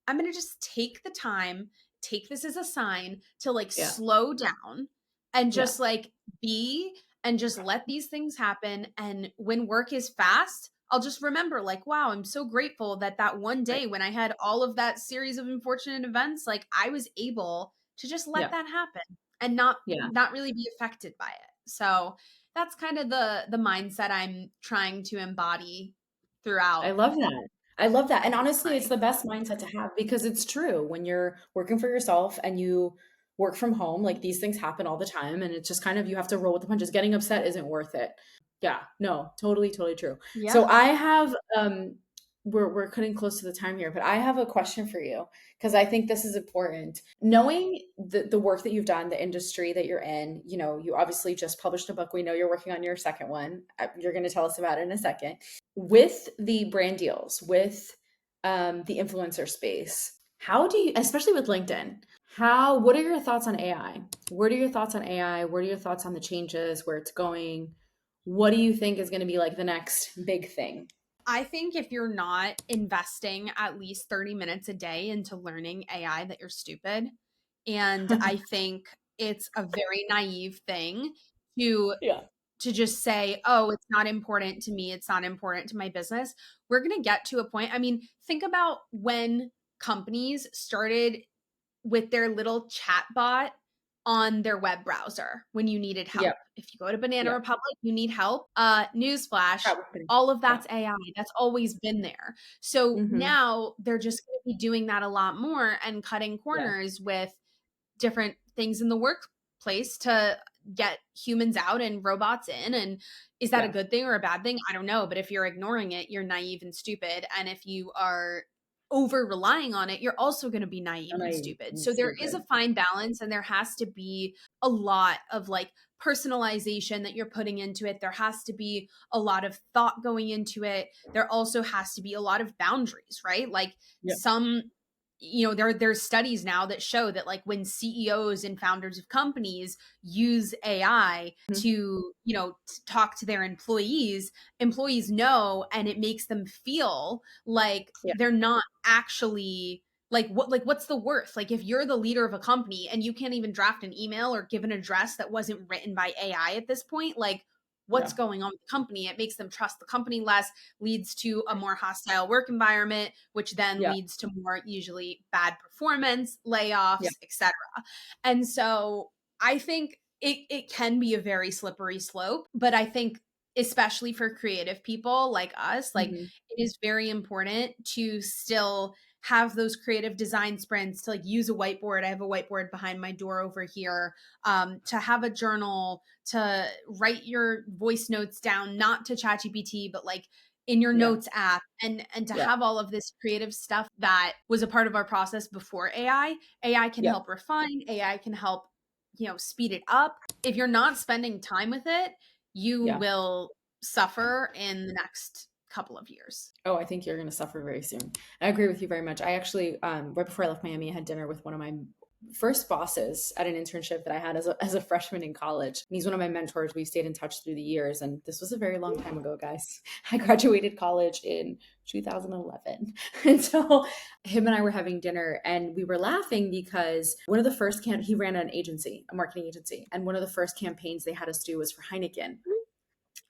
I'm gonna just take the time, take this as a sign to, like, Yeah. slow down and Yeah. just, like, be and just let these things happen, and when work is fast, I'll just remember, like, wow, I'm so grateful that that one Right. day when I had all of that series of unfortunate events, like, I was able to just let Yeah. that happen." and not Yeah. not really be affected by it. So that's kind of the mindset I'm trying to embody I throughout love that. I love that. And honestly, it's my the best mindset to have because it's true. When you're working for yourself and you work from home, like these things happen all the time. And it's just kind of, you have to roll with the punches. Getting upset isn't worth it. Yeah, no, totally, totally true. So yeah. I have, we're cutting close to the time here, but I have a question for you because I think this is important. Knowing the work that you've done, the industry that you're in, you know, you obviously just published a book. We know you're working on your second one. You're going to tell us about it in a second with the brand deals, with the influencer space. How do you, especially with LinkedIn, what are your thoughts on AI? What are your thoughts on AI? What are your thoughts on the changes, where it's going? What do you think is going to be like the next big thing? I think if you're not investing at least 30 minutes a day into learning AI, that you're stupid. And I think it's a very naive thing to Yeah. just say, "Oh, it's not important to me. It's not important to my business." We're going to get to a point. I mean, think about when companies started with their little chat bot on their web browser when you needed help. Yep. If you go to Banana Yep. Republic, you need help. Newsflash, Probably. all of Yeah. that's AI. That's always been there. So Mm-hmm. now they're just going to be doing that a lot more and cutting Yeah. corners with different things in the workplace to get humans out and robots in. And is that a Yeah. good thing or a bad thing? I don't know. But if you're ignoring it, you're naive and stupid. And if you are over relying on it, you're also going to be naive And and I stupid. am So there is a stupid. fine balance, and there has to be a lot of like personalization that you're putting into it. There has to be a lot of thought going into it. There also has to be a lot of boundaries, right? Like Yep. some, there's studies now that show that like when CEOs and founders of companies use AI Mhm. to, talk to their employees know, and it makes them feel like Yeah. they're not actually what's the worth? Like if you're the leader of a company and you can't even draft an email or give an address that wasn't written by AI at this point, like what's Yeah. going on with the company? It makes them trust the company less, leads to a more hostile work environment, which then Yeah. leads to more usually bad performance, Yeah. layoffs, etc. And so I think it can be a very slippery slope, but I think especially for creative people like us, like Hmm. it is very important to still have those creative design sprints, to like use a whiteboard. I have a whiteboard behind my door over here, to have a journal, to write your voice notes down, not to ChatGPT, but like in your Yeah. notes app, and to Yeah. have all of this creative stuff that was a part of our process before AI. AI can Yeah. help refine, AI can help, speed it up. If you're not spending time with it, you Yeah. will suffer in the next couple of years. Oh, I think you're going to suffer very soon. I agree with you very much. I actually, right before I left Miami, I had dinner with one of my first bosses at an internship that I had as a freshman in college. He's one of my mentors. We've stayed in touch through the years. And this was a very long time ago, guys. I graduated college in 2011. And so him and I were having dinner and we were laughing because one of the first he ran an agency, a marketing agency. And one of the first campaigns they had us do was for Heineken,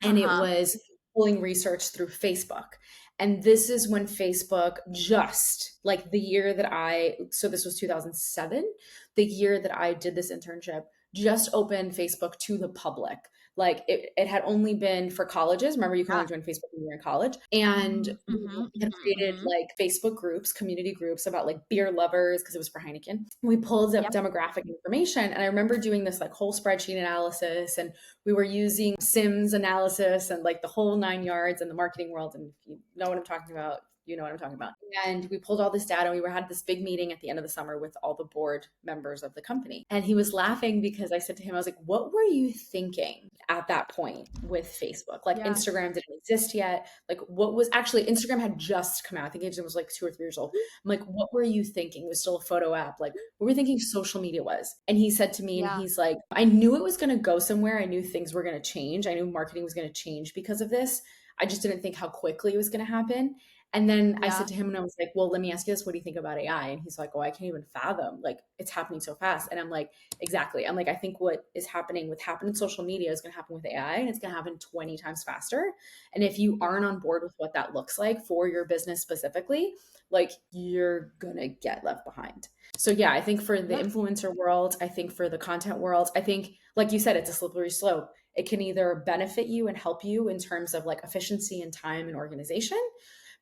and it Uh-huh. was pulling research through Facebook. And this is when Facebook just like the year that so this was 2007, the year that I did this internship, just opened Facebook to the public. Like it had only been for colleges. Remember, you can Yeah. only join Facebook when you're in college. And Mhm, we mhm, had mhm, created mhm. like Facebook groups, community groups about like beer lovers because it was for Heineken. We pulled up Yep. demographic information. And I remember doing this like whole spreadsheet analysis, and we were using Sims analysis and like the whole 9 yards in the marketing world. And if you know what I'm talking about, you know what I'm talking about. And we pulled all this data. And we had this big meeting at the end of the summer with all the board members of the company. And he was laughing because I said to him, I was like, what were you thinking at that point with Facebook? Like Yeah. Instagram didn't exist yet. Like what was actually, Instagram had just come out. I think it was like 2 or 3 years old. I'm like, what were you thinking? It was still a photo app. Like what were you thinking social media was? And he said to me, and Yeah. he's like, I knew it was going to go somewhere. I knew things were going to change. I knew marketing was going to change because of this. I just didn't think how quickly it was going to happen. And then I said Yeah. to him and I was like, well, let me ask you this. What do you think about AI? And he's like, oh, I can't even fathom. Like, it's happening so fast. And I'm like, exactly. I'm like, I think what is happening with happening in social media is going to happen with AI, and it's going to happen 20 times faster. And if you Yeah. aren't on board with what that looks like for your business specifically, like, you're going to get left behind. So yeah, I think for the Yeah. influencer world, I think for the content world, I think, like you said, it's a slippery slope. It can either benefit you and help you in terms of like efficiency and time and organization,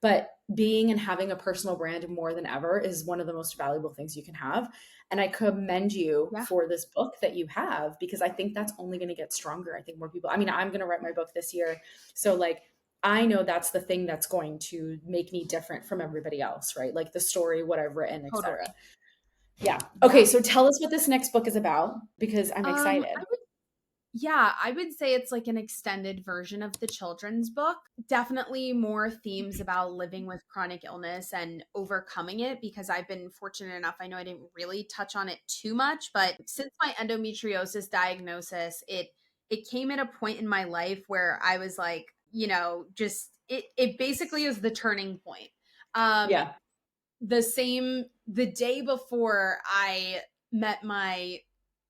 but being and having a personal brand more than ever is one of the most valuable things you can have. And I commend you Yeah. for this book that you have, because I think that's only going to get stronger. I think more people, I mean, I'm going to write my book this year. So like, I know that's the thing that's going to make me different from everybody else, right? Like the story, what I've written, etc. Totally. Yeah. Okay. Yeah. So tell us what this next book is about, because I'm excited. I would Yeah, I would say it's like an extended version of the children's book. Definitely more themes about living with chronic illness and overcoming it, because I've been fortunate enough. I know I didn't really touch on it too much, but since my endometriosis diagnosis, it came at a point in my life where I was like, just it basically is the turning point. Um Yeah. the day before I met my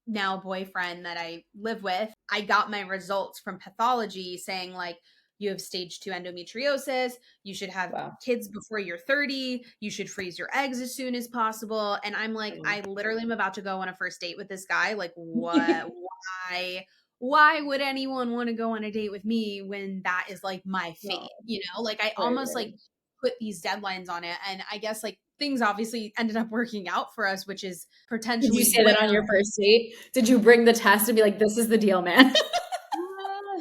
now boyfriend that I live with, I got my results from pathology saying, like, you have stage 2 endometriosis, you should have Wow. kids before you're 30, you should freeze your eggs as soon as possible. And I'm like, I literally am about to go on a first date with this guy. Like, what? Why would anyone want to go on a date with me when that is like my No. fate? Like I Right. almost Right. like put these deadlines on it. And I guess like things obviously ended up working out for us, which is Did you potentially say where that on your first date? Did you bring the test and be like, this is the deal, man?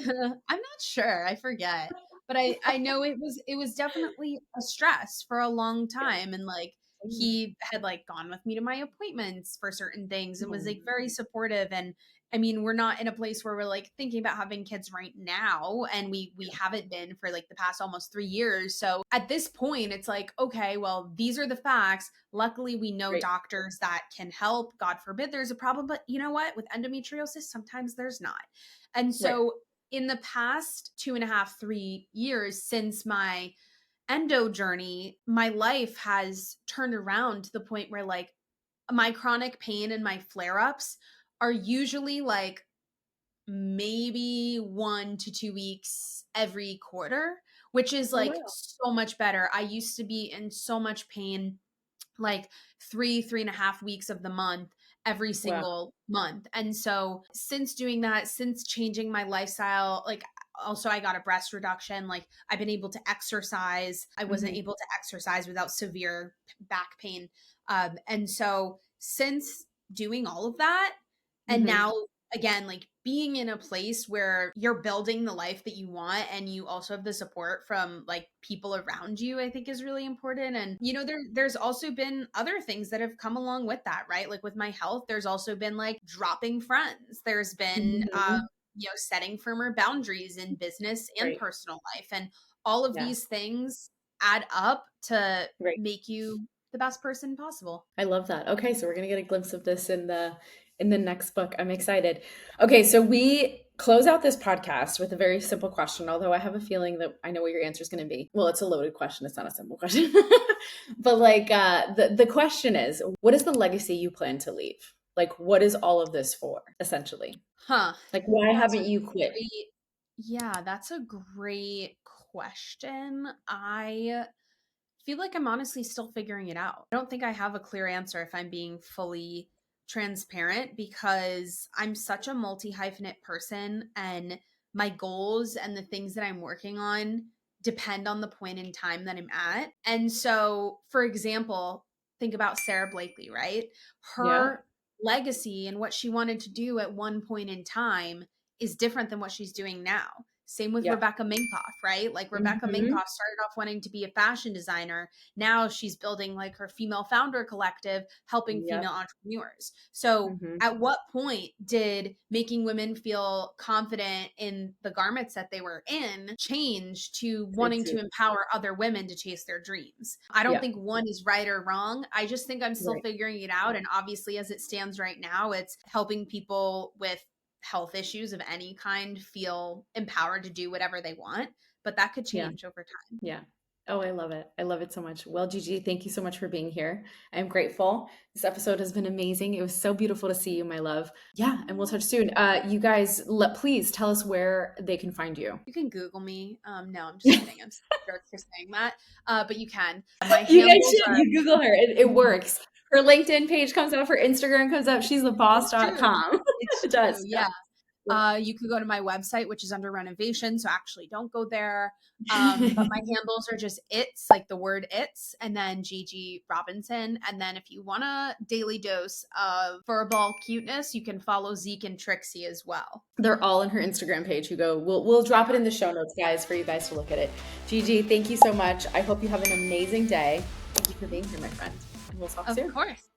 I'm not sure. I forget. But I know it was definitely a stress for a long Yeah. time, and like he had like gone with me to my appointments for certain things and was Mm. like very supportive. And I mean, we're not in a place where we're like thinking about having kids right now, and we haven't been for like the past almost 3 years. So at this point it's like, okay, well, these are the facts. Luckily we know Right. doctors that can help. God forbid there's a problem, but you know what? With endometriosis sometimes there's not. And Right. so in the past 2.5, 3 years since my endo journey, my life has turned around to the point where like my chronic pain and my flare ups are usually like maybe 1 to 2 weeks every quarter, which is Oh, like wow. so much better. I used to be in so much pain like 3.5 weeks of the month every Wow. single month. And so since doing that, since changing my lifestyle, like also I got a breast reduction, like I've been able to exercise. I wasn't Hmm. able to exercise without severe back pain. And so since doing all of that, and Hmm. now again, like being in a place where you're building the life that you want and you also have the support from like people around you, I think is really important. And there's also been other things that have come along with that, right? Like with my health, there's also been like dropping friends. There's been Hmm. setting firmer boundaries in business and Right. personal life. And all of Yeah. these things add up to Right. make you the best person possible. I love that. Okay, so we're gonna get a glimpse of this in the next book. I'm excited. Okay, so we close out this podcast with a very simple question, although I have a feeling that I know what your answer is going to be. Well, it's a loaded question. It's not a simple question. But like the question is, what is the legacy you plan to leave? Like, what is all of this for, essentially? Huh. Like, why That's a haven't you quit? great Yeah, that's a great question. I feel like I'm honestly still figuring it out. I don't think I have a clear answer if I'm being fully transparent, because I'm such a multi hyphenate person and my goals and the things that I'm working on depend on the point in time that I'm at. And so, for example, think about Sarah Blakely, right? Yeah, Her legacy and what she wanted to do at one point in time is different than what she's doing now. Same with yeah. Rebecca Minkoff, right? Like Rebecca Hmm. Minkoff started off wanting to be a fashion designer. Now she's building like her female founder collective, helping Yep. female entrepreneurs. So Hmm. at what point did making women feel confident in the garments that they were in change to Very wanting true. to empower other women to chase their dreams? I don't Yeah. think one is right or wrong. I just think I'm still Right. figuring it out. And obviously, as it stands right now, it's helping people with health issues of any kind feel empowered to do whatever they want, but that could Yeah. change over time. Yeah. Oh, I love it. I love it so much. Well, Gigi, thank you so much for being here. I'm grateful. This episode has been amazing. It was so beautiful to see you, my love. Yeah, and we'll touch soon. You guys, please tell us where they can find you. You can Google me. No, I'm just kidding. I'm such a jerk for saying that. But you can. My You guys handles should. are. You Google her. It works. Her LinkedIn page comes up. Her Instagram comes up. She's the It's true. boss.com. It's It true. does. Yeah. You can go to my website, which is under renovation. So actually, don't go there. But my handles are just it's like the word it's, and then Gigi Robinson. And then if you want a daily dose of furball cuteness, you can follow Zeke and Trixie as well. They're all in her Instagram page. You go. We'll drop it in the show notes, guys, for you guys to look at it. Gigi, thank you so much. I hope you have an amazing day. Thank you for being here, my friend. And we'll talk Of soon. course.